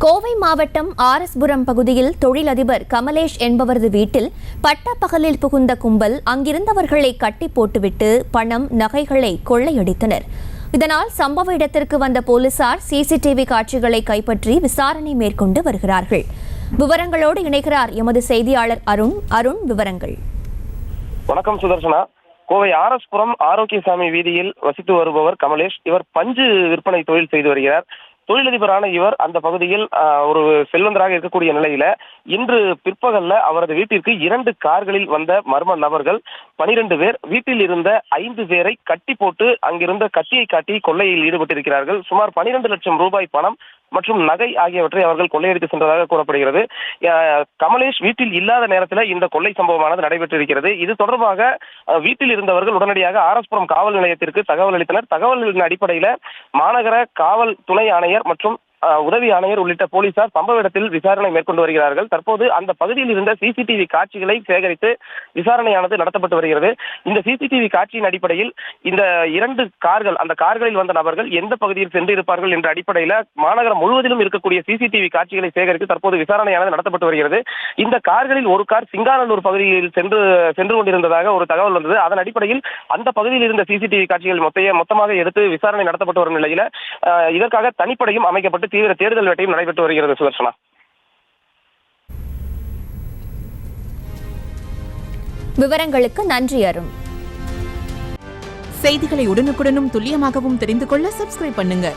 கோவை மாவட்டம் ஆர்எஸ்புரம் பகுதியில் தொழிலதிபர் கமலேஷ் என்பவரது வீட்டில் பட்டப்பகலில் புகுந்த கும்பல் அங்கிருந்தவர்களை கட்டி போட்டுவிட்டு பணம், நகைகளை கொள்ளையடித்தனர். இதனால் சம்பவ இடத்திற்கு வந்த போலீசார் சிசிடிவி காட்சிகளை கைப்பற்றி விசாரணை மேற்கொண்டு வருகிறார்கள். விவரங்களோடு இணைகிறார் எமது செய்தியாளர் அருண். விவரங்கள். வணக்கம் சுதர்சனா. கோவை ஆர்எஸ்புரம் ஆரோக்கியசாமி வீதியில் வசித்து வருபவர் கமலேஷ். இவர் பஞ்சு விற்பனை தொழில் செய்து வருகிறார். தொழிலதிபரான இவர் அந்த பகுதியில் ஒரு செல்வந்தராக இருக்கக்கூடிய நிலையில இன்று பிற்பகல்ல அவரது வீட்டிற்கு 2 கார்களில் வந்த மர்ம நபர்கள் 12 பேர் வீட்டில் இருந்த 5 பேரை கட்டி போட்டு அங்கிருந்த கத்தியை காட்டி கொள்ளையில் ஈடுபட்டிருக்கிறார்கள். சுமார் 12 லட்சம் ரூபாய் பணம் மற்றும் நகை ஆகியவற்றை அவர்கள் கொள்ளையடித்து சென்றதாக கூறப்படுகிறது. கமலேஷ் வீட்டில் இல்லாத நேரத்தில் இந்த கொள்ளை சம்பவமானது நடைபெற்றிருக்கிறது. இது தொடர்பாக வீட்டில் இருந்தவர்கள் உடனடியாக ஆர்எஸ்புரம் காவல் நிலையத்திற்கு தகவல் அளித்தனர். தகவலின் அடிப்படையில் மாநகர காவல் துணை ஆணையர் மற்றும் உதவி ஆணையர் உள்ளிட்ட போலீசார் சம்பவ இடத்தில் விசாரணை மேற்கொண்டு வருகிறார்கள். தற்போது அந்த பகுதியில் இருந்த சிசிடிவி காட்சிகளை சேகரித்து விசாரணையானது நடத்தப்பட்டு வருகிறது. இந்த சிசிடிவி காட்சியின் அடிப்படையில் இந்த 2 கார்கள், அந்த கார்களில் வந்த நபர்கள் எந்த பகுதியில் சென்றிருப்பார்கள் என்ற அடிப்படையில் மாநகரம் முழுவதிலும் இருக்கக்கூடிய சிசிடிவி காட்சிகளை சேகரித்து தற்போது விசாரணையானது நடத்தப்பட்டு வருகிறது. இந்த கார்களில் ஒரு கார் சிங்காநல்லூர் பகுதியில் சென்று கொண்டிருந்ததாக ஒரு தகவல் வந்தது. அதன் அடிப்படையில் அந்த பகுதியில் இருந்த சிசிடிவி காட்சிகள் மொத்தமாக எடுத்து விசாரணை நடத்தப்பட்டு வரும் நிலையில் இதற்காக தனிப்படையும் அமைக்கப்பட்டு தீவிர தேடுதல் வேட்டையும் நடைபெற்று வருகிறது. சுதர்சனா, விவரங்களுக்கு நன்றி அருண். செய்திகளை உடனுக்குடனும் துல்லியமாகவும் தெரிந்து கொள்ள சப்ஸ்கிரைப் பண்ணுங்க.